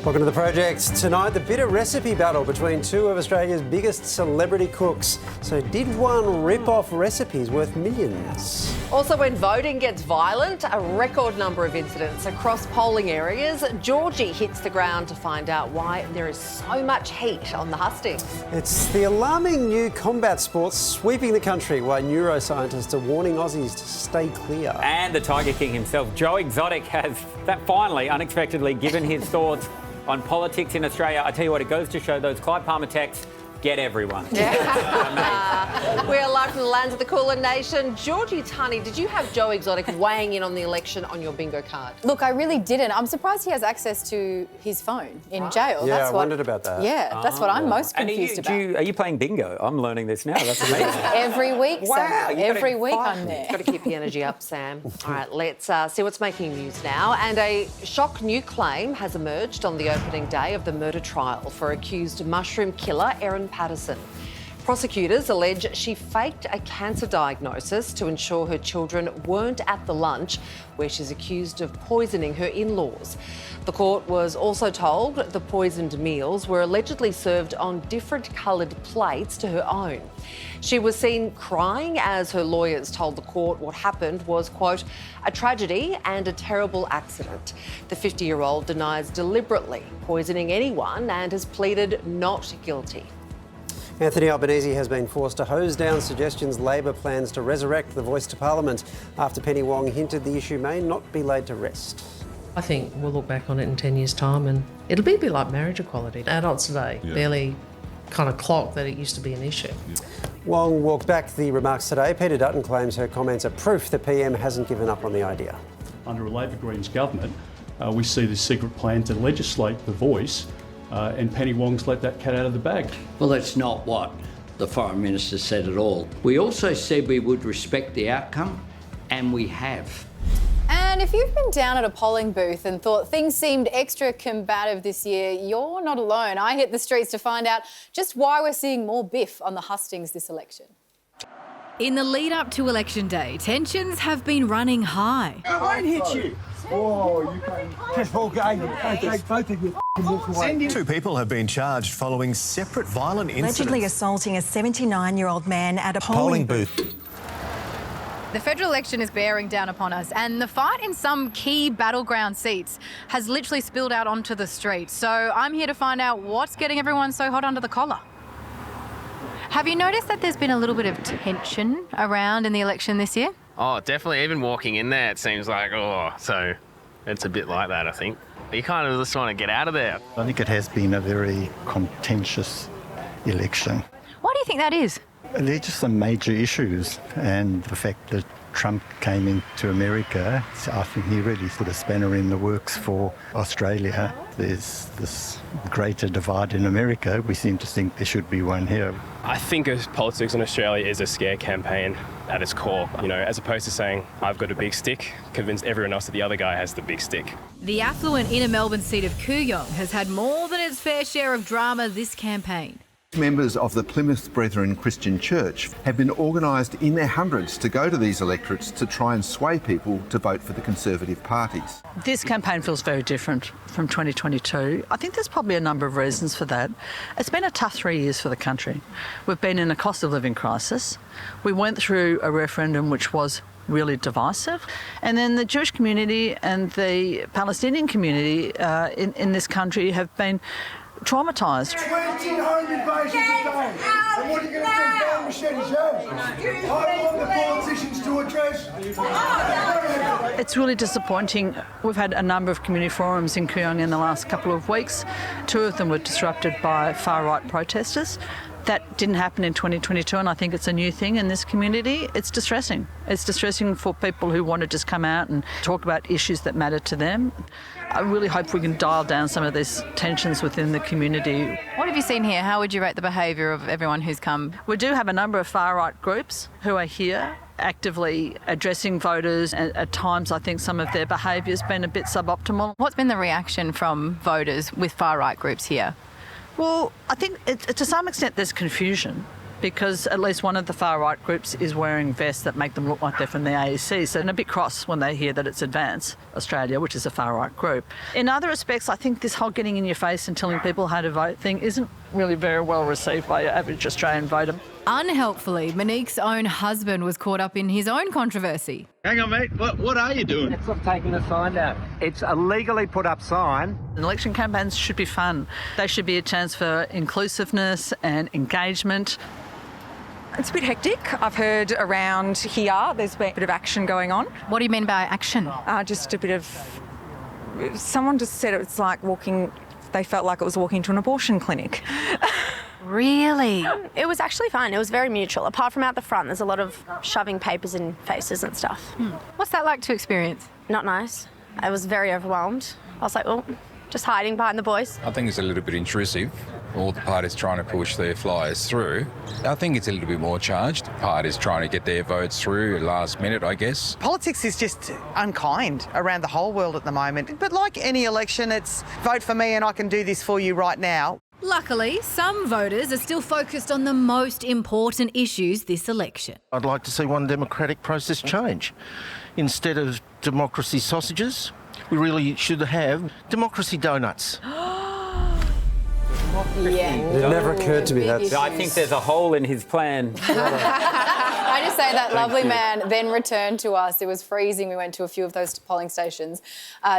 Welcome to the project. Tonight, the bitter recipe battle between two of Australia's biggest celebrity cooks. So did one rip off recipes worth millions? Also, when voting gets violent, a record number of incidents across polling areas. Georgie hits the ground to find out why there is so much heat on the hustings. It's the alarming new combat sports sweeping the country, while neuroscientists are warning Aussies to stay clear. And the Tiger King himself, Joe Exotic, has finally unexpectedly given his thoughts on politics in Australia. I tell you what, it goes to show those Clive Palmer texts get everyone. Yeah. We are live from the lands of the cooler nation. Georgie Tunny, did you have Joe Exotic weighing in on the election on your bingo card? Look, I really didn't. I'm surprised he has access to his phone in jail. Yeah, I wondered about that. Yeah, that's what I'm most confused about. Are you playing bingo? I'm learning this now. That's amazing. Every week, Wow, Sam. Every week I'm there. Got to keep the energy up, Sam. All right, let's see what's making news now. And a shock new claim has emerged on the opening day of the murder trial for accused mushroom killer Erin Patterson. Prosecutors allege she faked a cancer diagnosis to ensure her children weren't at the lunch where she's accused of poisoning her in-laws. The court was also told the poisoned meals were allegedly served on different coloured plates to her own. She was seen crying as her lawyers told the court what happened was, quote, a tragedy and a terrible accident. The 50-year-old denies deliberately poisoning anyone and has pleaded not guilty. Anthony Albanese has been forced to hose down suggestions Labor plans to resurrect the voice to Parliament after Penny Wong hinted the issue may not be laid to rest. I think we'll look back on it in 10 years' time and it'll be a bit like marriage equality. Adults today barely kind of clock that it used to be an issue. Wong walked back the remarks today. Peter Dutton claims her comments are proof the PM hasn't given up on the idea. Under a Labor Greens government, we see this secret plan to legislate the voice, and Penny Wong's let that cat out of the bag. Well, that's not what the Foreign Minister said at all. We also said we would respect the outcome, and we have. And if you've been down at a polling booth and thought things seemed extra combative this year, you're not alone. I hit the streets to find out just why we're seeing more biff on the hustings this election. In the lead up to Election Day, tensions have been running high. I won't hit you. Oh, you can't. Just walk over. Take both of you walk away. Two people have been charged following separate violent incidents. Allegedly assaulting a 79-year-old man at a polling booth. The federal election is bearing down upon us, and the fight in some key battleground seats has literally spilled out onto the streets. So I'm here to find out what's getting everyone so hot under the collar. Have you noticed that there's been a little bit of tension around in the election this year? Oh, definitely. Even walking in there, it seems like, so it's a bit like that, I think. You kind of just want to get out of there. I think it has been a very contentious election. Why do you think that is? There are just some major issues, and the fact that Trump came into America, I think he really put a spanner in the works for Australia. There's this greater divide in America. We seem to think there should be one here. I think politics in Australia is a scare campaign at its core, as opposed to saying, I've got a big stick, convince everyone else that the other guy has the big stick. The affluent inner Melbourne seat of Kooyong has had more than its fair share of drama this campaign. Members of the Plymouth Brethren Christian Church have been organised in their hundreds to go to these electorates to try and sway people to vote for the Conservative parties. This campaign feels very different from 2022. I think there's probably a number of reasons for that. It's been a tough 3 years for the country. We've been in a cost of living crisis. We went through a referendum which was really divisive. And then the Jewish community and the Palestinian community in this country have been traumatised. 20 home invasions a day. And what are you going to do? Go machetes, yeah? I want the politicians to address. It's really disappointing. We've had a number of community forums in Kooyong in the last couple of weeks. 2 of them were disrupted by far-right protesters. That didn't happen in 2022, and I think it's a new thing in this community. It's distressing. It's distressing for people who want to just come out and talk about issues that matter to them. I really hope we can dial down some of these tensions within the community. What have you seen here? How would you rate the behaviour of everyone who's come? We do have a number of far-right groups who are here actively addressing voters, and at times I think some of their behaviour's been a bit suboptimal. What's been the reaction from voters with far-right groups here? Well, I think to some extent there's confusion. because at least one of the far-right groups is wearing vests that make them look like they're from the AEC, so they're a bit cross when they hear that it's Advance Australia, which is a far-right group. In other respects, I think this whole getting in your face and telling people how to vote thing isn't really very well received by your average Australian voter. Unhelpfully, Monique's own husband was caught up in his own controversy. Hang on, mate. What are you doing? It's not taking the sign down. It's a legally put up sign. Election campaigns should be fun. They should be a chance for inclusiveness and engagement. It's a bit hectic. I've heard around here there's been a bit of action going on. What do you mean by action? Just a bit of... Someone just said it's like walking... They felt like it was walking to an abortion clinic. Really? It was actually fine. It was very mutual. Apart from out the front, there's a lot of shoving papers in faces and stuff. What's that like to experience? Not nice. I was very overwhelmed. I was like, oh, just hiding behind the boys. I think it's a little bit intrusive. All the parties trying to push their flyers through. I think it's a little bit more charged. Parties trying to get their votes through last minute, I guess. Politics is just unkind around the whole world at the moment. But like any election, it's vote for me and I can do this for you right now. Luckily, some voters are still focused on the most important issues this election. I'd like to see one democratic process change. Instead of democracy sausages, we really should have democracy donuts. Yeah. It never occurred to me that. I think there's a hole in his plan. I just say that lovely man then returned to us. It was freezing. We went to a few of those polling stations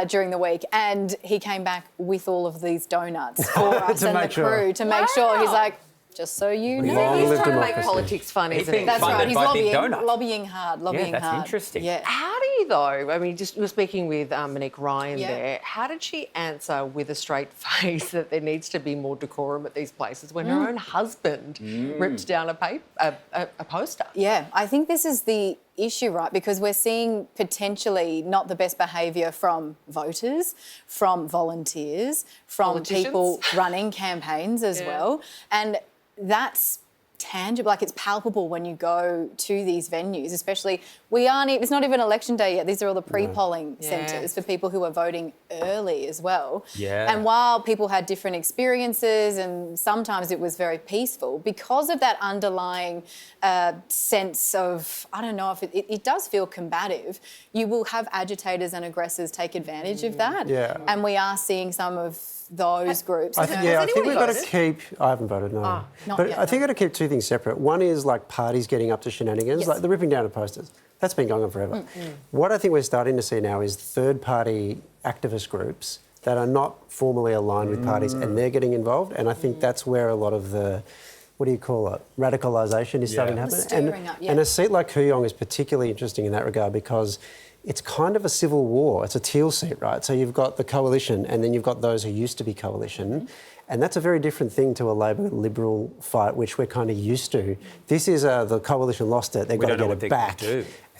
during the week, and he came back with all of these donuts for us and the crew to make sure. He's like, just so you know. He's trying to make politics fun, isn't he? That's right. He's lobbying hard. Yeah, that's interesting. Yeah. How do you, though, I mean, just you were speaking with Monique Ryan there, how did she answer with a straight face that there needs to be more decorum at these places when her own husband ripped down a poster? Yeah, I think this is the issue, right? Because we're seeing potentially not the best behaviour from voters, from volunteers, from people running campaigns as well. And that's tangible, like it's palpable when you go to these venues, especially it's not even election day yet. These are all the pre-polling centres for people who are voting early as well. Yeah. And while people had different experiences and sometimes it was very peaceful, because of that underlying sense of, I don't know if it does feel combative, you will have agitators and aggressors take advantage of that. Yeah. And we are seeing some of those groups. I think we've got to keep... I haven't voted, no. But I think we've got to keep two things separate. One is like parties getting up to shenanigans, like the ripping down of posters. That's been going on forever. What I think we're starting to see now is third-party activist groups that are not formally aligned with parties and they're getting involved. And I think that's where a lot of the, what do you call it, radicalisation is starting to happen. And a seat like Kooyong is particularly interesting in that regard because it's kind of a civil war. It's a teal seat, right? So you've got the coalition and then you've got those who used to be coalition. And that's a very different thing to a Labor-Liberal fight, which we're kind of used to. This is the coalition lost it. They've got to get it back.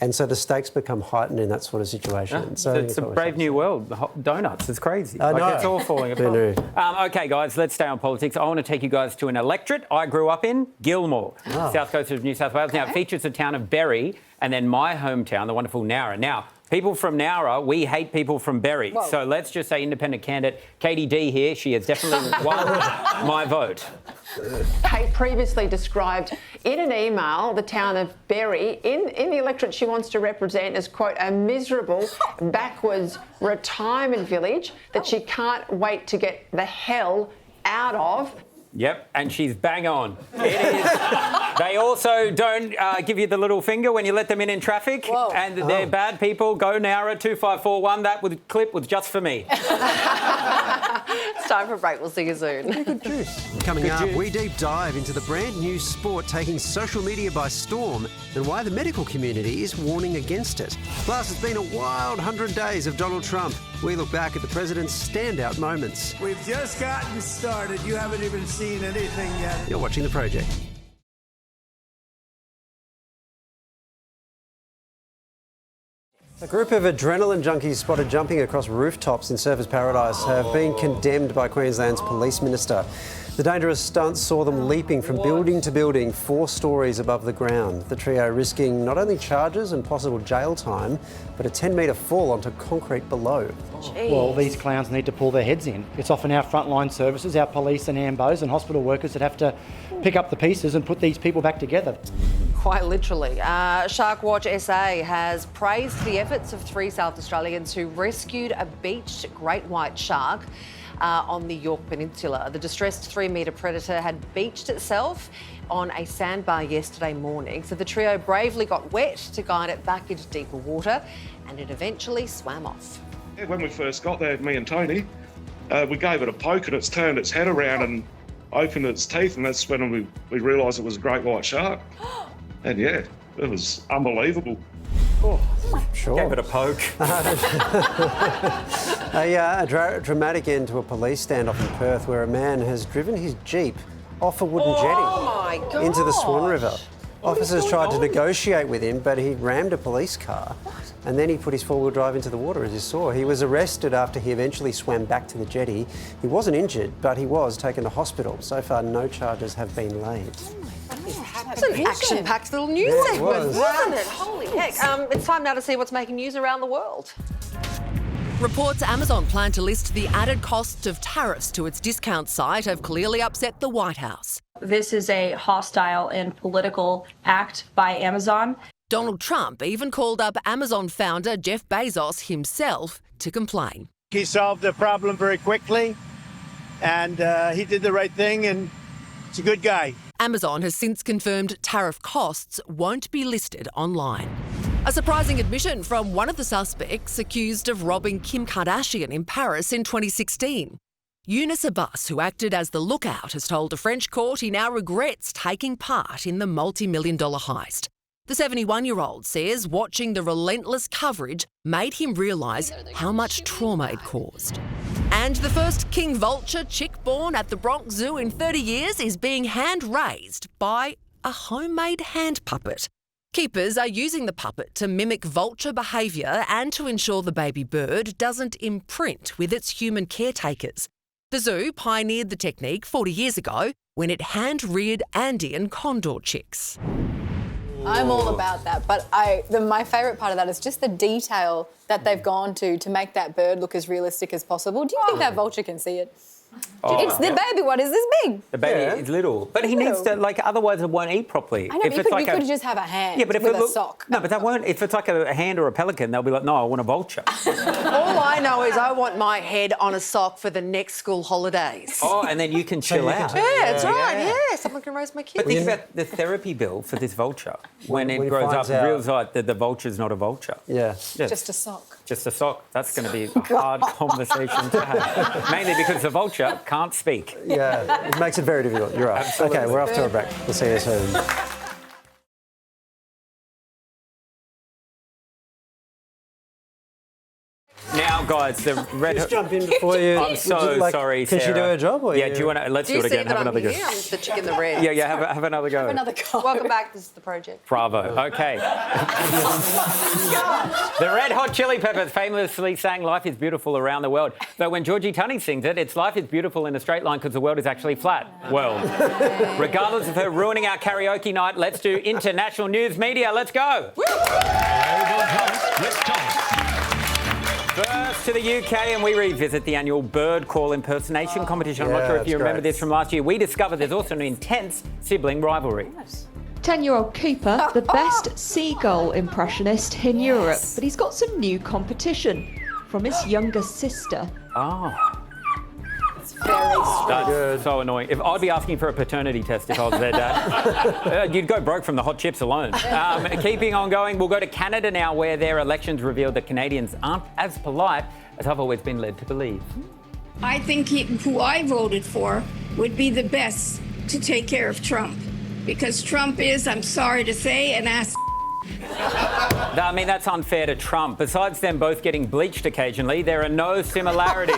And so the stakes become heightened in that sort of situation. So it's a brave new world. Donuts, it's crazy. It's all falling apart. OK, guys, let's stay on politics. I want to take you guys to an electorate I grew up in, Gilmore, south coast of New South Wales. Now, it features the town of Berry and then my hometown, the wonderful Nowra. Now, people from Nowra, we hate people from Berry. Whoa. So let's just say independent candidate Katie D here, she has definitely won my vote. Kate previously described in an email the town of Berry in the electorate she wants to represent as, quote, a miserable, backwards retirement village that she can't wait to get the hell out of. Yep, and she's bang on. It is. They also don't give you the little finger when you let them in traffic. Whoa. And they're bad people. Go Nowra 2541. That clip was just for me. It's time for a break. We'll see you soon. Good juice. Coming up, we deep dive into the brand new sport taking social media by storm and why the medical community is warning against it. Plus, it's been a wild 100 days of Donald Trump. We look back at the president's standout moments. We've just gotten started. You haven't even seen anything yet. You're watching The Project. A group of adrenaline junkies spotted jumping across rooftops in Surfers Paradise have been condemned by Queensland's police minister. The dangerous stunts saw them leaping from building to building 4 stories above the ground. The trio risking not only charges and possible jail time, but a 10-metre fall onto concrete below. Jeez. Well, these clowns need to pull their heads in. It's often our frontline services, our police and ambos and hospital workers that have to pick up the pieces and put these people back together. Quite literally. Shark Watch SA has praised the efforts of 3 South Australians who rescued a beached great white shark on the Yorke Peninsula. The distressed 3-metre predator had beached itself on a sandbar yesterday morning, so the trio bravely got wet to guide it back into deeper water, and it eventually swam off. When we first got there, me and Tony, we gave it a poke and it's turned its head around and opened its teeth, and that's when we realised it was a great white shark. And yeah, it was unbelievable. Oh, sure. Gave it a poke. A dramatic end to a police standoff in Perth where a man has driven his Jeep off a wooden jetty into the Swan River. Officers tried to negotiate with him, but he rammed a police car and then he put his four-wheel drive into the water, as you saw. He was arrested after he eventually swam back to the jetty. He wasn't injured, but he was taken to hospital. So far, no charges have been laid. That's an action-packed little news segment, wasn't it? Holy heck. It's time now to see what's making news around the world. Reports Amazon plan to list the added costs of tariffs to its discount site have clearly upset the White House. This is a hostile and political act by Amazon. Donald Trump even called up Amazon founder Jeff Bezos himself to complain. He solved the problem very quickly, and he did the right thing, and he's a good guy. Amazon has since confirmed tariff costs won't be listed online. A surprising admission from one of the suspects accused of robbing Kim Kardashian in Paris in 2016. Yunus Abbas, who acted as the lookout, has told a French court he now regrets taking part in the multi-million-dollar heist. The 71-year-old says watching the relentless coverage made him realise how much trauma it caused. And the first king vulture chick born at the Bronx Zoo in 30 years is being hand-raised by a homemade hand puppet. Keepers are using the puppet to mimic vulture behaviour and to ensure the baby bird doesn't imprint with its human caretakers. The zoo pioneered the technique 40 years ago when it hand-reared Andean condor chicks. I'm all about that, but my favourite part of that is just the detail that they've gone to make that bird look as realistic as possible. Do you think that vulture can see it? It's the baby one is this big. The baby is little, but he needs to, otherwise it won't eat properly. I know, you could just have a hand with a sock. No, but that won't. If it's like a hand or a pelican, they'll be like, no, I want a vulture. All I know is I want my head on a sock for the next school holidays. Oh, and then you can chill out. Yeah, that's right. Yeah, someone can raise my kids. But think about the therapy bill for this vulture. When it grows up, it realises that the vulture's not a vulture. Yeah. Just a sock. Just a sock. That's going to be a hard conversation to have. Mainly because the vulture can't speak. Yeah, it makes it very difficult. You're right. Absolutely. Okay, we're off to a break. We'll see you soon. Now, guys, the red... Just jump in before you... I'm so sorry, Sarah. Can she do her job? Or yeah, do you want to... Let's do it again. Have another go. I'm the chick in the red. Yeah, have another go. Have another go. Welcome back. This is the project. Bravo. Okay. The Red Hot Chili Peppers famously sang Life is Beautiful around the world. But when Georgie Tunny sings it, it's Life is Beautiful in a straight line because the world is actually flat. World. Regardless of her ruining our karaoke night, let's do international news media. Let's go. First to the UK, and we revisit the annual bird call impersonation competition. I'm not sure if you remember this from last year. We discovered there's also an intense sibling rivalry. 10-year-old Cooper, the best seagull impressionist in Europe, but he's got some new competition from his younger sister. Oh. Very That's so annoying. If I'd be asking for a paternity test if I was their dad. You'd go broke from the hot chips alone. Keeping on going, we'll go to Canada now, where their elections revealed that Canadians aren't as polite as I've always been led to believe. I think who I voted for would be the best to take care of Trump. Because Trump is, I'm sorry to say, an ass. I mean, that's unfair to Trump. Besides them both getting bleached occasionally, there are no similarities.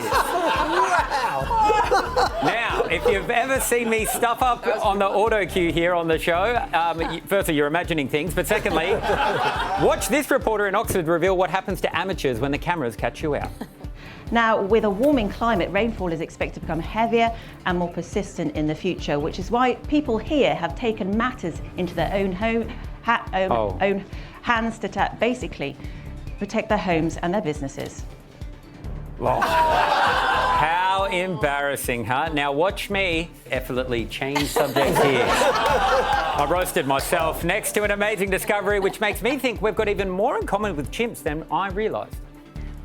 Now, if If you've ever seen me stuff up on the auto cue here on the show, firstly, you're imagining things, but secondly, watch this reporter in Oxford reveal what happens to amateurs when the cameras catch you out. Now, with a warming climate, rainfall is expected to become heavier and more persistent in the future, which is why people here have taken matters into their own own hands to basically protect their homes and their businesses. How embarrassing, huh? Now watch me effortlessly change subjects here. I roasted myself next to an amazing discovery which makes me think we've got even more in common with chimps than I realised.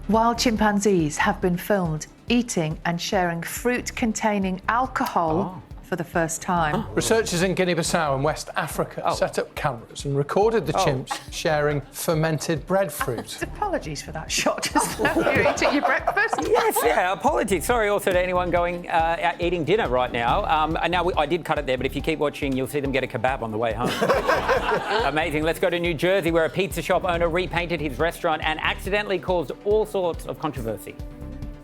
Wild chimpanzees have been filmed eating and sharing fruit containing alcohol for the first time. Researchers in Guinea-Bissau and West Africa set up cameras and recorded the chimps sharing fermented breadfruit. Apologies for that shot just now. You're eating your breakfast? Yes, yeah, apologies. Sorry also to anyone going out eating dinner right now. I did cut it there, but if you keep watching, you'll see them get a kebab on the way home. Amazing. Let's go to New Jersey, where a pizza shop owner repainted his restaurant and accidentally caused all sorts of controversy.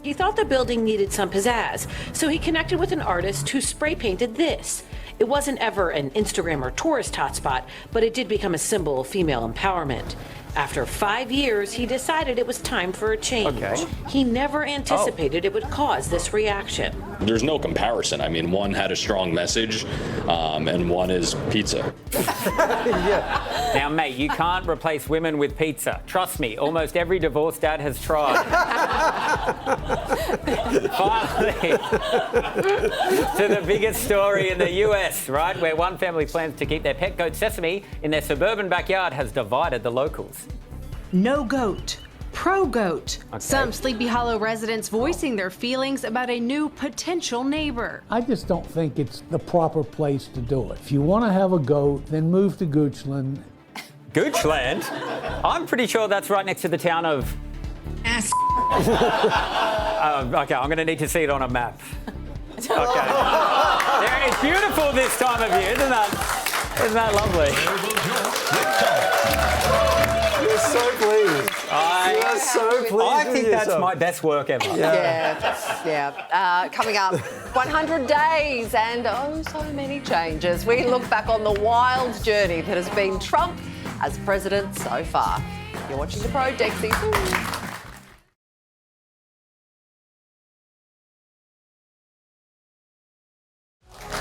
He thought the building needed some pizzazz, so he connected with an artist who spray painted this. It wasn't ever an Instagram or tourist hotspot, but it did become a symbol of female empowerment. After 5 years, he decided it was time for a change. Okay. He never anticipated it would cause this reaction. There's no comparison. I mean, one had a strong message, and one is pizza. Yeah. Now, mate, you can't replace women with pizza. Trust me, almost every divorced dad has tried. Finally, to the biggest story in the US, right, where one family plans to keep their pet goat Sesame in their suburban backyard has divided the locals. No goat. Pro-goat. Okay. Some Sleepy Hollow residents voicing their feelings about a new potential neighbor. I just don't think it's the proper place to do it. If you want to have a goat, then move to Goochland. Goochland? I'm pretty sure that's right next to the town of... Ass. Okay, I'm going to need to see it on a map. Okay. Yeah, it's beautiful this time of year, isn't that? Isn't that lovely? You're so pleased. You're so pleased. I think that's my best work ever. Coming up, 100 days and so many changes. We look back on the wild journey that has been Trump as president so far. You're watching The Pro, Dexy.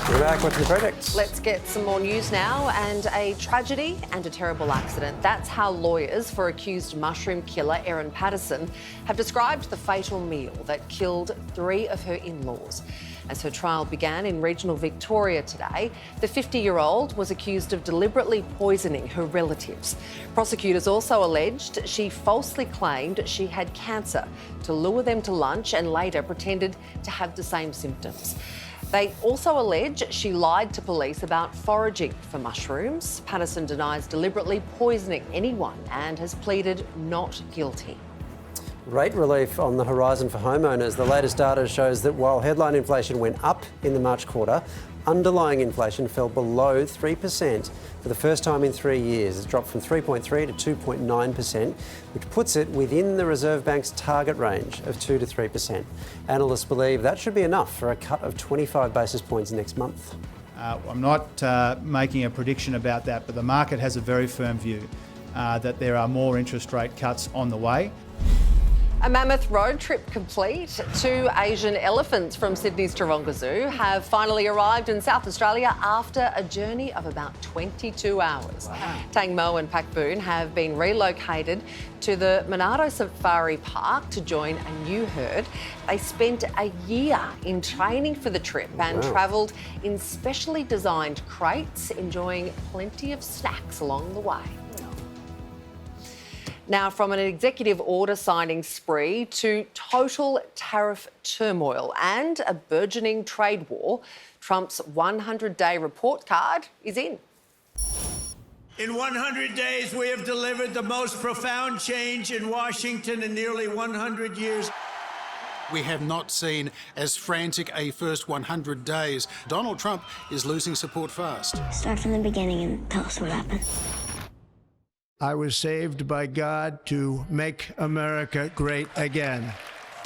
We're back with the project. Let's get some more news now, and a tragedy and a terrible accident. That's how lawyers for accused mushroom killer Erin Patterson have described the fatal meal that killed 3 of her in-laws. As her trial began in regional Victoria today, the 50-year-old was accused of deliberately poisoning her relatives. Prosecutors also alleged she falsely claimed she had cancer to lure them to lunch and later pretended to have the same symptoms. They also allege she lied to police about foraging for mushrooms. Patterson denies deliberately poisoning anyone and has pleaded not guilty. Rate relief on the horizon for homeowners. The latest data shows that while headline inflation went up in the March quarter, underlying inflation fell below 3% for the first time in 3 years. It's dropped from 3.3 to 2.9%, which puts it within the Reserve Bank's target range of 2 to 3%. Analysts believe that should be enough for a cut of 25 basis points next month. I'm not making a prediction about that, but the market has a very firm view that there are more interest rate cuts on the way. A mammoth road trip complete. 2 Asian elephants from Sydney's Taronga Zoo have finally arrived in South Australia after a journey of about 22 hours. Wow. Tang Mo and Pak Boon have been relocated to the Monado Safari Park to join a new herd. They spent a year in training for the trip and travelled in specially designed crates, enjoying plenty of snacks along the way. Now, from an executive order signing spree to total tariff turmoil and a burgeoning trade war, Trump's 100-day report card is in. In 100 days, we have delivered the most profound change in Washington in nearly 100 years. We have not seen as frantic a first 100 days. Donald Trump is losing support fast. Start from the beginning and tell us what happened. I was saved by God to make America great again.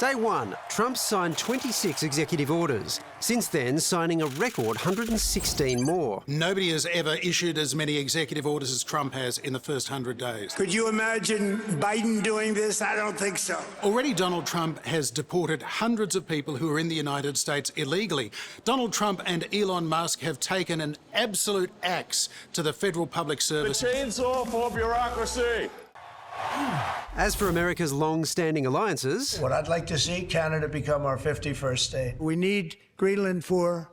Day one, Trump signed 26 executive orders. Since then, signing a record 116 more. Nobody has ever issued as many executive orders as Trump has in the first 100 days. Could you imagine Biden doing this? I don't think so. Already Donald Trump has deported hundreds of people who are in the United States illegally. Donald Trump and Elon Musk have taken an absolute axe to the federal public service. The chainsaw for bureaucracy. As for America's long-standing alliances... What I'd like to see, Canada become our 51st state. We need Greenland for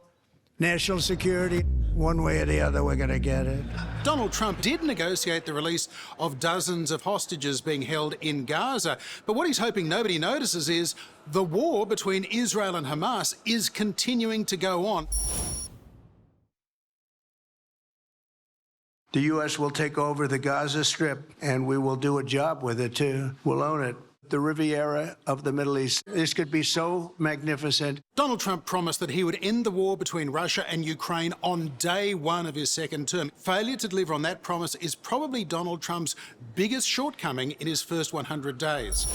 national security. One way or the other, we're going to get it. Donald Trump did negotiate the release of dozens of hostages being held in Gaza. But what he's hoping nobody notices is the war between Israel and Hamas is continuing to go on. The U.S. will take over the Gaza Strip, and we will do a job with it, too. We'll own it. The Riviera of the Middle East. This could be so magnificent. Donald Trump promised that he would end the war between Russia and Ukraine on day one of his second term. Failure to deliver on that promise is probably Donald Trump's biggest shortcoming in his first 100 days.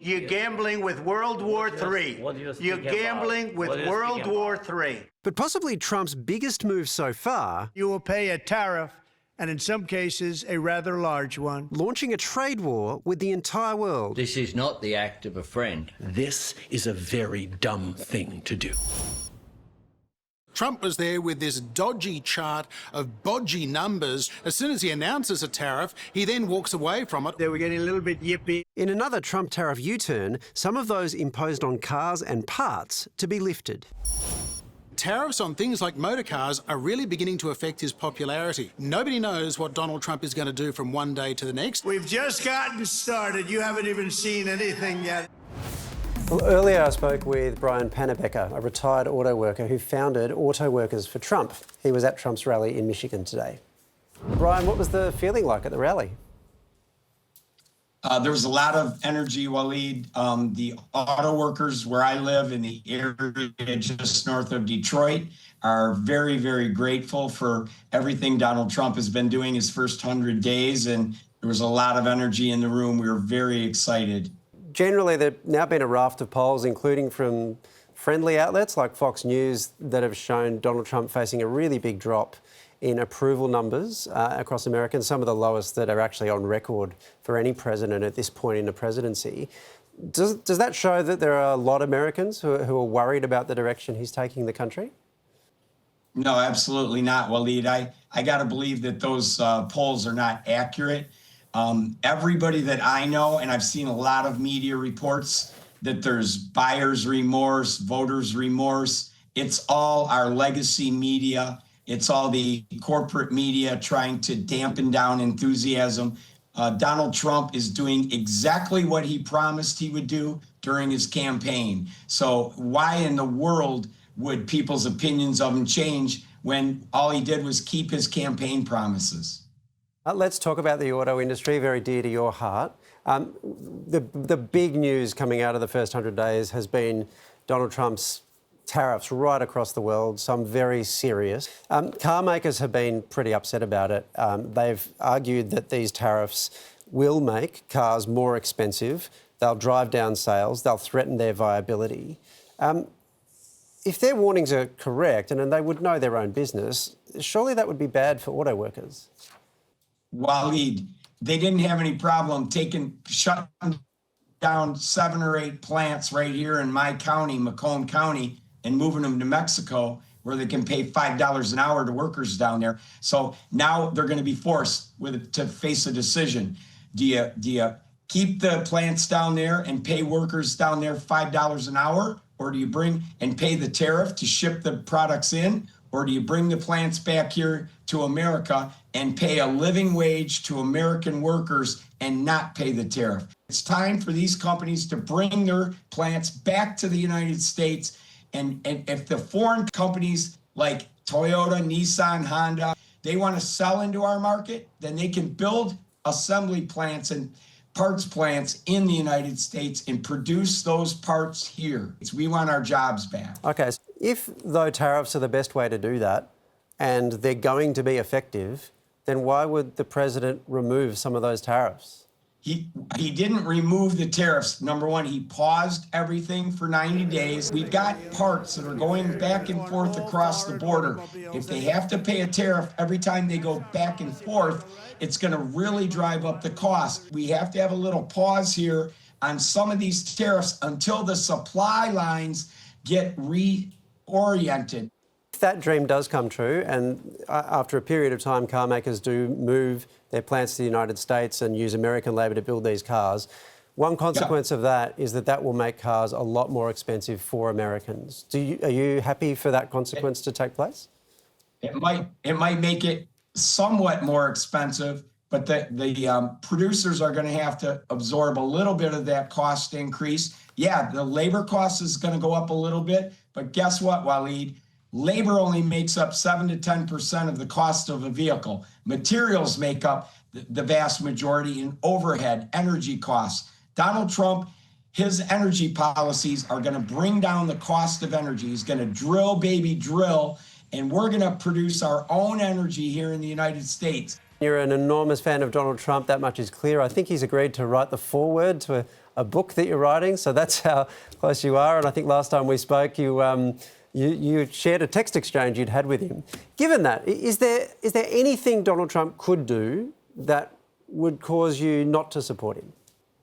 You're gambling with World War III. You're gambling with World War III. But possibly Trump's biggest move so far... You will pay a tariff, and in some cases, a rather large one. Launching a trade war with the entire world. This is not the act of a friend. This is a very dumb thing to do. Trump was there with this dodgy chart of bodgy numbers. As soon as he announces a tariff, he then walks away from it. They were getting a little bit yippy. In another Trump tariff U-turn, some of those imposed on cars and parts to be lifted. Tariffs on things like motor cars are really beginning to affect his popularity. Nobody knows what Donald Trump is going to do from one day to the next. We've just gotten started. You haven't even seen anything yet. Well, earlier I spoke with Brian Pannebecker, a retired auto worker who founded Auto Workers for Trump. He was at Trump's rally in Michigan today. Brian, what was the feeling like at the rally? There was a lot of energy, Waleed. The auto workers where I live in the area just north of Detroit are very, very grateful for everything Donald Trump has been doing his first 100 days. And there was a lot of energy in the room. We were very excited. Generally, there's now been a raft of polls, including from friendly outlets like Fox News, that have shown Donald Trump facing a really big drop in approval numbers across America, and some of the lowest that are actually on record for any president at this point in the presidency. Does that show that there are a lot of Americans who are worried about the direction he's taking the country? No, absolutely not, Waleed. I got to believe that those polls are not accurate. Everybody that I know, and I've seen a lot of media reports that there's buyer's remorse, voters' remorse. It's all our legacy media. It's all the corporate media trying to dampen down enthusiasm. Donald Trump is doing exactly what he promised he would do during his campaign. So why in the world would people's opinions of him change when all he did was keep his campaign promises? Let's talk about the auto industry, very dear to your heart. The big news coming out of the first 100 days has been Donald Trump's tariffs right across the world, some very serious. Car makers have been pretty upset about it. They've argued that these tariffs will make cars more expensive, they'll drive down sales, they'll threaten their viability. If their warnings are correct, and they would know their own business, surely that would be bad for auto workers. Waleed, they didn't have any problem shutting down 7 or 8 plants right here in my county, Macomb County, and moving them to Mexico, where they can pay $5 an hour to workers down there. So now they're going to be forced to face a decision. Do you keep the plants down there and pay workers down there $5 an hour, or do you bring and pay the tariff to ship the products in, or do you bring the plants back here to America and pay a living wage to American workers and not pay the tariff? It's time for these companies to bring their plants back to the United States. And if the foreign companies like Toyota, Nissan, Honda, they want to sell into our market, then they can build assembly plants and parts plants in the United States and produce those parts here. We want our jobs back. OK, so if, though, tariffs are the best way to do that and they're going to be effective, then why would the president remove some of those tariffs? He didn't remove the tariffs. Number one, he paused everything for 90 days. We've got parts that are going back and forth across the border. If they have to pay a tariff every time they go back and forth, it's going to really drive up the cost. We have to have a little pause here on some of these tariffs until the supply lines get reoriented. If that dream does come true, and after a period of time car makers do move their plants to the United States and use American labour to build these cars, one consequence of that is that will make cars a lot more expensive for Americans. Are you happy for that consequence to take place? It might make it somewhat more expensive, but the producers are going to have to absorb a little bit of that cost increase. Yeah, the labour cost is going to go up a little bit, but guess what, Waleed? Labor only makes up 7 to 10% of the cost of a vehicle. Materials make up the vast majority in overhead, energy costs. Donald Trump, his energy policies are going to bring down the cost of energy. He's going to drill, baby, drill, and we're going to produce our own energy here in the United States. You're an enormous fan of Donald Trump, that much is clear. I think he's agreed to write the foreword to a book that you're writing, so that's how close you are. And I think last time we spoke, you shared a text exchange you'd had with him. Given that, is there anything Donald Trump could do that would cause you not to support him?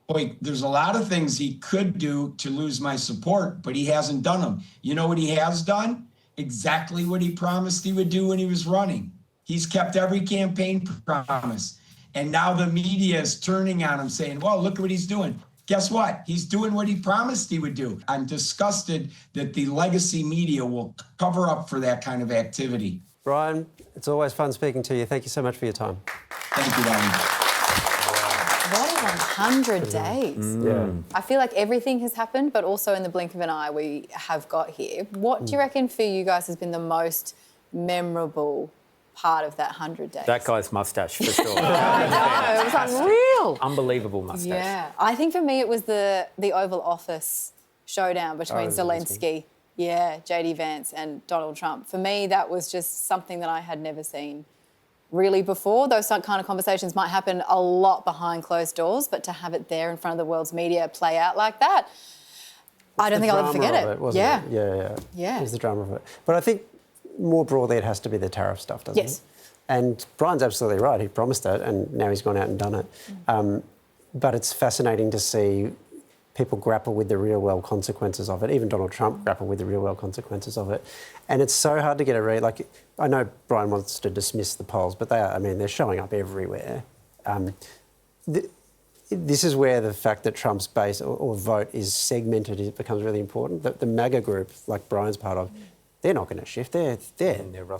Boy, there's a lot of things he could do to lose my support, but he hasn't done them. You know what he has done? Exactly what he promised he would do when he was running. He's kept every campaign promise. And now the media is turning on him saying, well, look at what he's doing. Guess what? He's doing what he promised he would do. I'm disgusted that the legacy media will cover up for that kind of activity. Brian, it's always fun speaking to you. Thank you so much for your time. Thank you, Donnie. What a 100 days. Yeah. I feel like everything has happened, but also in the blink of an eye we have got here. What do you reckon for you guys has been the most memorable part of that 100 days? That guy's moustache, for sure. I know, it was unreal. Unbelievable moustache. Yeah, I think for me it was the Oval Office showdown between Zelensky, JD Vance and Donald Trump. For me, that was just something that I had never seen really before. Those kind of conversations might happen a lot behind closed doors, but to have it there in front of the world's media play out like that, I don't think I'll ever forget it. Yeah. It's the drama of it. But I think more broadly, it has to be the tariff stuff, doesn't it? Yes. And Brian's absolutely right. He promised it, and now he's gone out and done it. But it's fascinating to see people grapple with the real-world consequences of it. Even Donald Trump grappled with the real-world consequences of it. And it's so hard to get a read. Like, I know Brian wants to dismiss the polls, but they're showing up everywhere. This is where the fact that Trump's base or vote is segmented, it becomes really important. The MAGA group, like Brian's part of, they're not going to shift. They're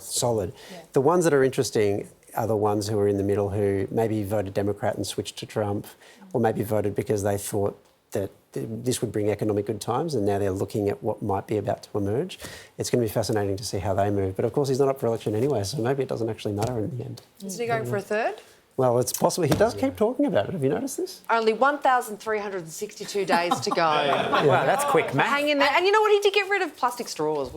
solid. Yeah. The ones that are interesting are the ones who are in the middle, who maybe voted Democrat and switched to Trump, or maybe voted because they thought that this would bring economic good times, and now they're looking at what might be about to emerge. It's going to be fascinating to see how they move. But of course, he's not up for election anyway, so maybe it doesn't actually matter in the end. Isn't he going for a third? Well, it's possible. He does keep talking about it. Have you noticed this? Only 1,362 days to go. Wow, that's quick, Matt. Hang in there. And you know what? He did get rid of plastic straws,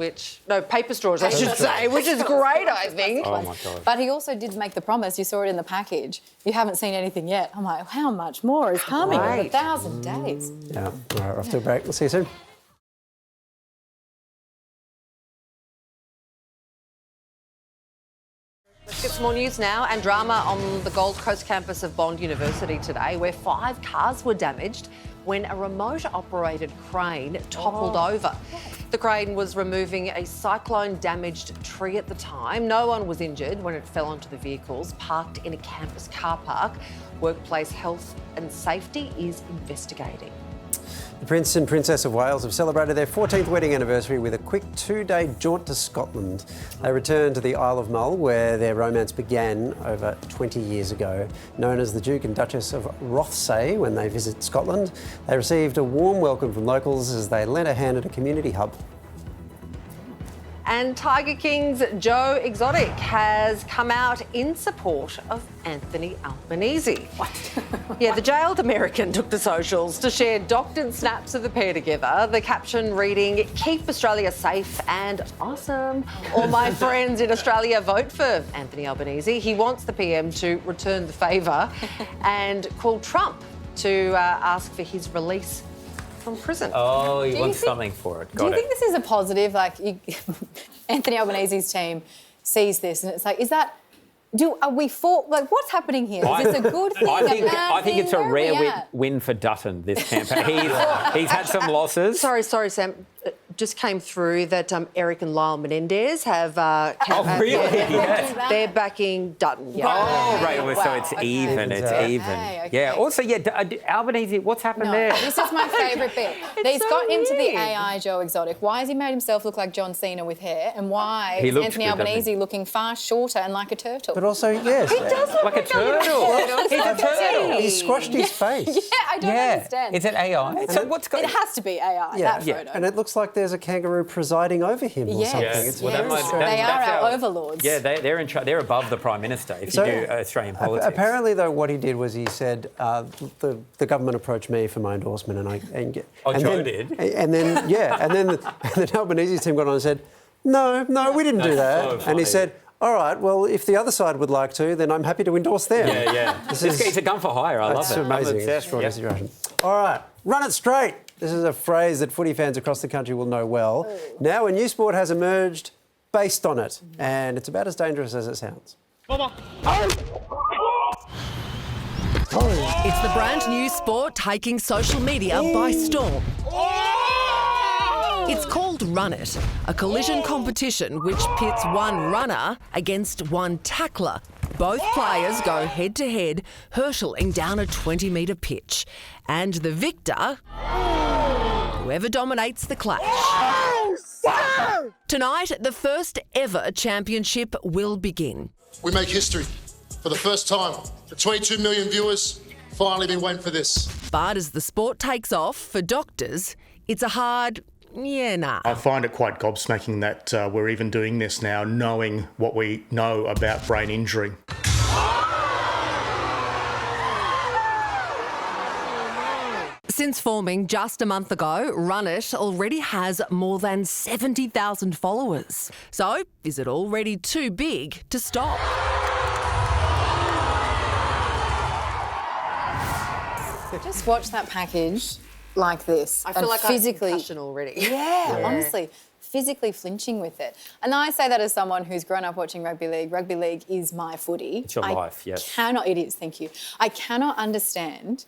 paper straws, I should say, which is great, I think. Oh, my God. But he also did make the promise. You saw it in the package. You haven't seen anything yet. I'm like, how much more is coming? Right. 1,000 days. Yeah. All right, off to a break. We'll see you soon. Let's get some more news now, and drama on the Gold Coast campus of Bond University today, where 5 cars were damaged when a remote-operated crane toppled over. The crane was removing a cyclone-damaged tree at the time. No one was injured when it fell onto the vehicles parked in a campus car park. Workplace Health and Safety is investigating. The Prince and Princess of Wales have celebrated their 14th wedding anniversary with a quick 2-day jaunt to Scotland. They returned to the Isle of Mull, where their romance began over 20 years ago. Known as the Duke and Duchess of Rothesay when they visit Scotland, they received a warm welcome from locals as they lent a hand at a community hub. And Tiger King's Joe Exotic has come out in support of Anthony Albanese. What? Yeah, the jailed American took to socials to share doctored snaps of the pair together. The caption reading, "Keep Australia safe and awesome. All my friends in Australia vote for Anthony Albanese. He wants the PM to return the favour and call Trump to ask for his release from prison. Oh, he wants something for it. Do you think this is a positive? Like, Anthony Albanese's team sees this and it's like, is that... Are we for... Like, what's happening here? Is this a good thing, I think it's a rare win for Dutton, this campaign. He's had some losses. Sorry, Sam. Just came through that Eric and Lyle Menendez have... really? Yes. They're backing Dutton. Yeah. Oh, right. Well, so it's even. It's even. Okay. Yeah. Also, Albanese, what's happened there? This is my favourite bit. He's got into the AI Joe Exotic. Why has he made himself look like John Cena with hair? And why is Anthony Albanese looking far shorter and like a turtle? But also, yes. He does look like a turtle. He's a turtle. He squashed his face. Yeah, I don't understand. Is it AI? So what's going? It has to be AI, that photo. And it looks like there's a kangaroo presiding over him or something. Yes. They are our overlords. Yeah, they're in charge. They're above the Prime Minister if you do Australian politics. Apparently, though, what he did was he said the government approached me for my endorsement, and Joe did. And then and then Albanese's team got on and said, no, we didn't do that. So and he said, all right, well, if the other side would like to, then I'm happy to endorse them. Yeah. It's a gun for hire. I love it. That's amazing. It's an extraordinary situation. All right, run it straight. This is a phrase that footy fans across the country will know well. Now a new sport has emerged based on it, and it's about as dangerous as it sounds. It's the brand new sport taking social media by storm. It's called RunIt, a collision competition which pits one runner against one tackler. Both players go head-to-head, hurtling down a 20-metre pitch. And the victor, whoever dominates the clash. Tonight, the first ever championship will begin. We make history. For the first time, for 22 million viewers, finally been waiting for this. But as the sport takes off, for doctors, it's a hard... Yeah, nah. I find it quite gobsmacking that we're even doing this now, knowing what we know about brain injury. Since forming just a month ago, RunIt already has more than 70,000 followers. So, is it already too big to stop? Just watch that package like this. I feel like physically, I have concussion already. Yeah, honestly, physically flinching with it. And I say that as someone who's grown up watching rugby league. Rugby league is my footy. It's your life, yes. It is, thank you. I cannot understand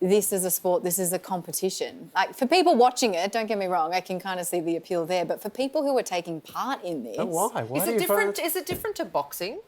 this is a sport, this is a competition. Like, for people watching it, don't get me wrong, I can kind of see the appeal there, but for people who are taking part in this... Why? Is it different to boxing?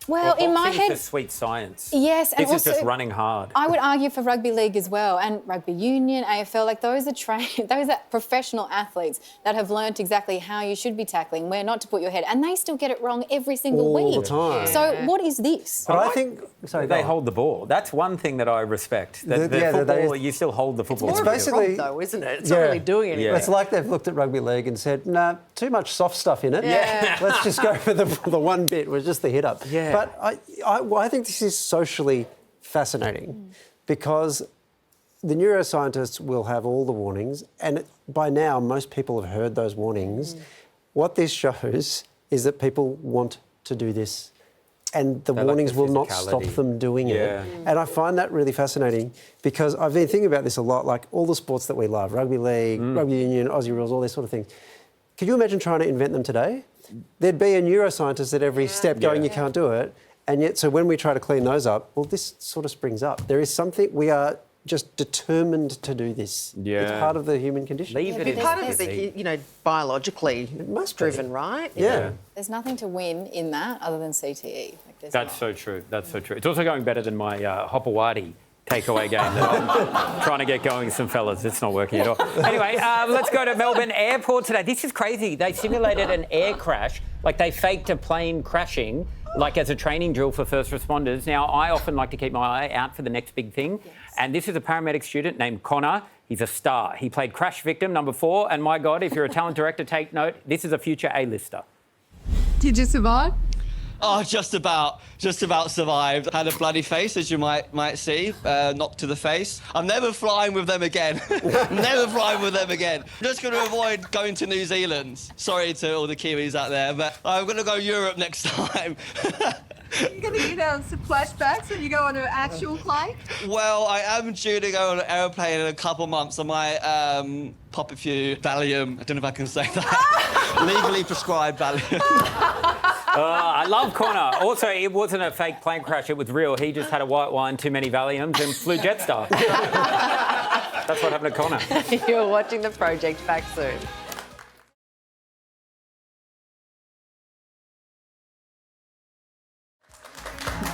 Well, in my head... It's sweet science. Yes, and this also, is just running hard. I would argue for rugby league as well, and rugby union, AFL, like those are professional athletes that have learnt exactly how you should be tackling, where not to put your head, and they still get it wrong every single week. All the time. So what is this? But I think... Sorry, they hold the ball. That's one thing that I respect. The football, you still hold the football. It's basically, though, isn't it? It's not really doing anything. It's like they've looked at rugby league and said, nah, too much soft stuff in it. Yeah. Let's just go for the one bit, was just the hit up. Yeah. But I think this is socially fascinating because the neuroscientists will have all the warnings, and by now most people have heard those warnings. What this shows is that people want to do this, and the warnings will not stop them doing it. And I find that really fascinating because I've been thinking about this a lot, like all the sports that we love, rugby league, rugby union, Aussie rules, all these sort of things. Could you imagine trying to invent them today? There'd be a neuroscientist at every step going, you can't do it. And yet, so when we try to clean those up, well, this sort of springs up. There is something, we are just determined to do this. Yeah. It's part of the human condition. Part of it, biologically driven, right? Yeah. There's nothing to win in that other than CTE. That's so true. That's so true. It's also going better than my Hopawati takeaway game that I'm trying to get going with some fellas. It's not working at all. Anyway, let's go to Melbourne Airport today. This is crazy. They simulated an air crash. Like, they faked a plane crashing, like as a training drill for first responders. Now, I often like to keep my eye out for the next big thing. Yes. And this is a paramedic student named Connor. He's a star. He played Crash Victim #4. And my God, if you're a talent director, take note. This is a future A-lister. Did you survive? Oh, just about survived. Had a bloody face, as you might see, knocked to the face. I'm never flying with them again. Never flying with them again. I'm just going to avoid going to New Zealand. Sorry to all the Kiwis out there, but I'm going to go Europe next time. You're going to get some flashbacks when you go on an actual plane? Well, I am due to go on an aeroplane in a couple months. I might pop a few Valium. I don't know if I can say that. Legally prescribed Valium. I love Connor. Also, it wasn't a fake plane crash. It was real. He just had a white wine, too many Valiums, and flew Jetstar. That's what happened to Connor. You're watching The Project. Back soon.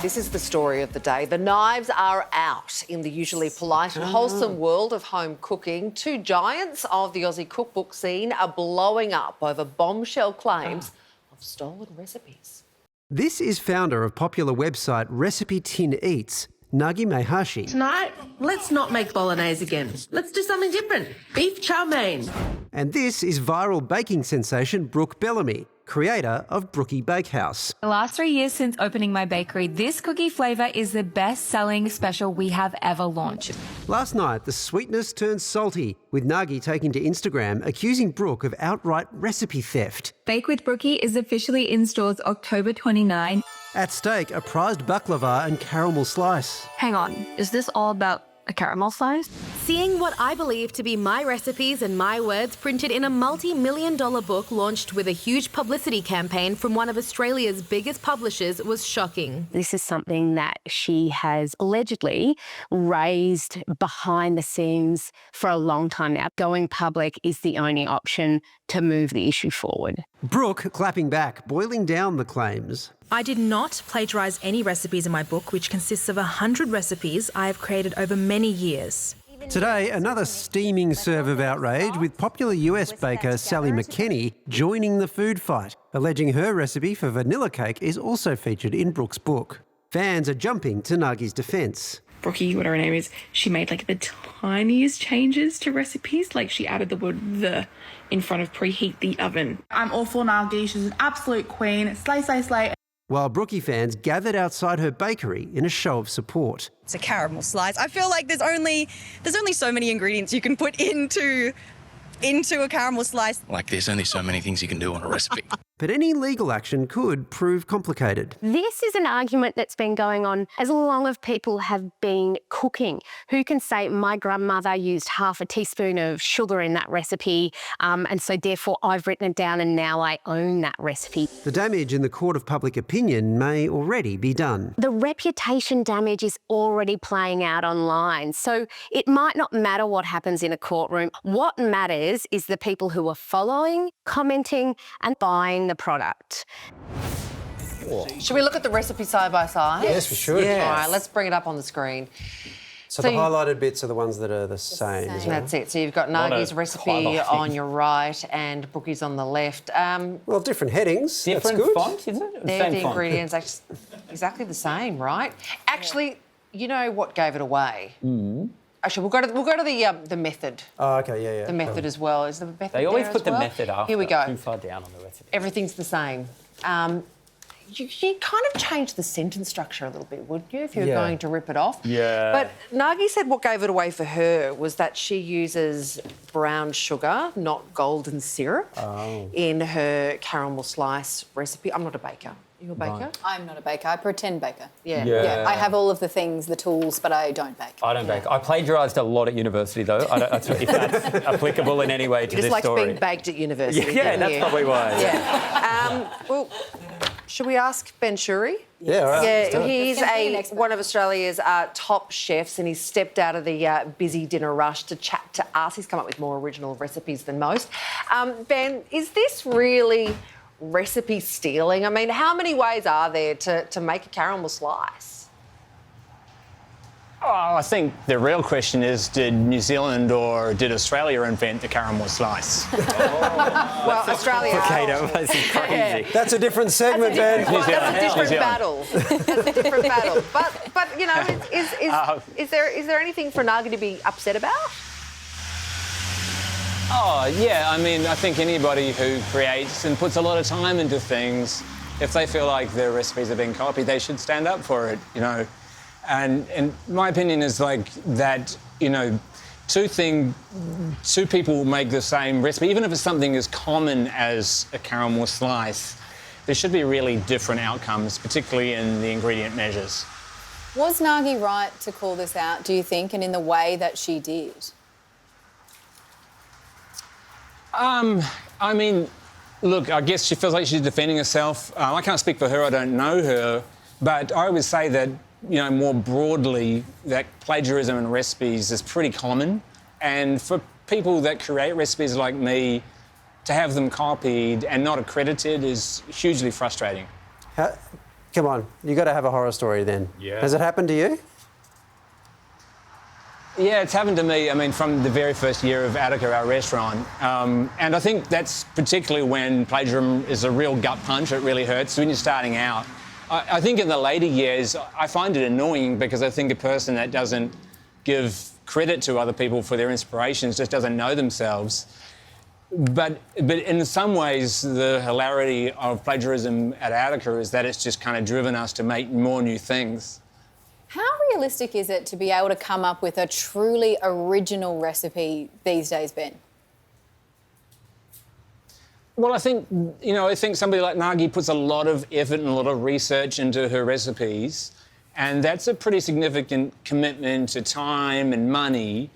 This is the story of the day. The knives are out in the usually polite and wholesome world of home cooking. Two giants of the Aussie cookbook scene are blowing up over bombshell claims of stolen recipes. This is founder of popular website RecipeTin Eats, Nagi Maehashi. Tonight, let's not make bolognese again. Let's do something different. Beef chow mein. And this is viral baking sensation Brooke Bellamy, creator of Brooki Bakehouse. The last 3 years since opening my bakery, this cookie flavour is the best-selling special we have ever launched. Last night, the sweetness turned salty, with Nagi taking to Instagram accusing Brooke of outright recipe theft. Bake with Brookie is officially in stores October 29. At stake, a prized baklava and caramel slice. Hang on, is this all about a caramel slice? Seeing what I believe to be my recipes and my words printed in a multi-million-dollar book launched with a huge publicity campaign from one of Australia's biggest publishers was shocking. This is something that she has allegedly raised behind the scenes for a long time now. Going public is the only option to move the issue forward. Brooke clapping back, boiling down the claims. I did not plagiarise any recipes in my book, which consists of 100 recipes I have created over many years. Today, another steaming serve of outrage with popular US baker Sally McKenney joining the food fight, alleging her recipe for vanilla cake is also featured in Brooke's book. Fans are jumping to Nagi's defence. Brookie, whatever her name is, she made like the tiniest changes to recipes. Like she added the word "the" in front of preheat the oven. I'm all for Nagi. She's an absolute queen. Slay, slay, slay. While Brookie fans gathered outside her bakery in a show of support. It's a caramel slice. I feel like there's only so many ingredients you can put into a caramel slice. Like there's only so many things you can do on a recipe. But any legal action could prove complicated. This is an argument that's been going on as long as people have been cooking. Who can say my grandmother used half a teaspoon of sugar in that recipe, and so therefore I've written it down and now I own that recipe. The damage in the court of public opinion may already be done. The reputation damage is already playing out online, so it might not matter what happens in a courtroom. What matters is the people who are following, commenting and buying the product. Should we look at the recipe side by side? Yes, we should. Yes. All right, let's bring it up on the screen. So the highlighted bits are the ones that are the same. Isn't That's it. So you've got Nagi's recipe on your right and Brookie's on the left. Well, different headings. Different That's good. font, isn't it? They're Same the font. ingredients, exactly the same, right? Actually, you know what gave it away? Actually, we'll go to the method. Oh, okay, yeah. The method as well. Is the method They always there put as the well? method after. Here we go. Too far down on the recipe. Everything's the same. You kind of change the sentence structure a little bit, wouldn't you, if you were going to rip it off? Yeah. But Nagi said what gave it away for her was that she uses brown sugar, not golden syrup, in her caramel slice recipe. I'm not a baker. Are you a baker? Right. I'm not a baker. I pretend baker. Yeah. I have all of the things, the tools, but I don't bake. I don't bake. I plagiarised a lot at university, though. I don't, if that's applicable in any way to You this just story. being baked at university. Yeah, didn't that's you? probably why. Yeah. Well, should we ask Ben Shewry? Yeah, all right. Yeah, he's one of Australia's top chefs, and he's stepped out of the busy dinner rush to chat to us. He's come up with more original recipes than most. Ben, is this really recipe stealing? I mean, how many ways are there to make a caramel slice? Oh, I think the real question is, did New Zealand or did Australia invent the caramel slice? Well, Australia. This is crazy. That's a different segment, Ben. That's a different battle. That's a different battle. But you know, is there anything for Nagi to be upset about? Oh, yeah. I mean, I think anybody who creates and puts a lot of time into things, if they feel like their recipes are being copied, they should stand up for it, you know. And my opinion is like that, you know, two people make the same recipe, even if it's something as common as a caramel slice, there should be really different outcomes, particularly in the ingredient measures. Was Nagi right to call this out, do you think, and in the way that she did? I mean, look, I guess she feels like she's defending herself. I can't speak for her, I don't know her, but I would say that, you know, more broadly, that plagiarism in recipes is pretty common. And for people that create recipes like me, to have them copied and not accredited is hugely frustrating. Come on, you got to have a horror story then. Yeah. Has it happened to you? Yeah, it's happened to me, I mean, from the very first year of Attica, our restaurant. And I think that's particularly when plagiarism is a real gut punch, it really hurts when you're starting out. I think in the later years, I find it annoying because I think a person that doesn't give credit to other people for their inspirations just doesn't know themselves. But in some ways, the hilarity of plagiarism at Attica is that it's just kind of driven us to make more new things. How realistic is it to be able to come up with a truly original recipe these days, Ben? Well, I think somebody like Nagi puts a lot of effort and a lot of research into her recipes, and that's a pretty significant commitment to time and money.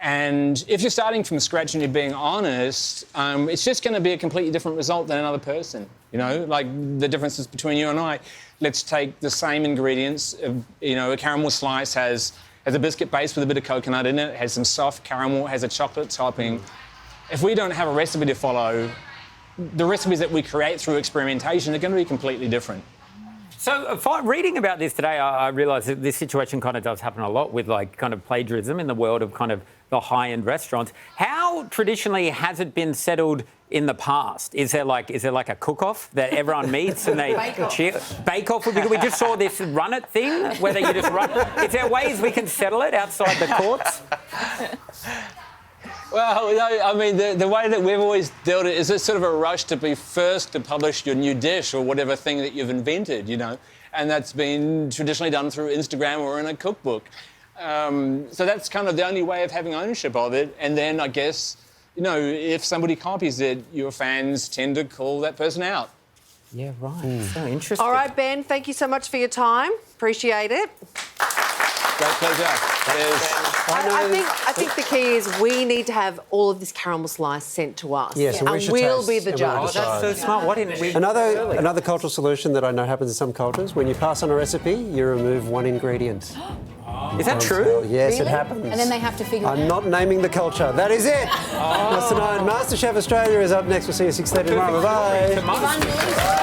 And if you're starting from scratch and you're being honest, it's just going to be a completely different result than another person. You know, like the differences between you and I. Let's take the same ingredients. You know, a caramel slice has a biscuit base with a bit of coconut in it, has some soft caramel, has a chocolate topping. If we don't have a recipe to follow, the recipes that we create through experimentation are going to be completely different. So, reading about this today, I realised that this situation kind of does happen a lot with, like, kind of plagiarism in the world of kind of the high-end restaurants. How traditionally has it been settled in the past? Is there like a cook-off that everyone meets and they cheer? Bake-off would be good. We just saw this RunIt thing where you just run. Is there ways we can settle it outside the courts? Well, no, I mean, the way that we've always dealt it is it's sort of a rush to be first to publish your new dish or whatever thing that you've invented, you know, and that's been traditionally done through Instagram or in a cookbook. So that's kind of the only way of having ownership of it. And then I guess, you know, if somebody copies it, your fans tend to call that person out. Yeah, right. So interesting. All right, Ben, thank you so much for your time. Appreciate it. Great pleasure. I think the key is we need to have all of this caramel slice sent to us. Yes, and we'll be the judge. That's so smart. Why didn't we? Another cultural solution that I know happens in some cultures, when you pass on a recipe, you remove one ingredient. Is that true? Yes, Really? it happens. And then they have to figure it out. I'm not naming the culture. That is it. That's tonight. MasterChef Australia is up next. We'll see you at 6:30 tomorrow. Bye-bye.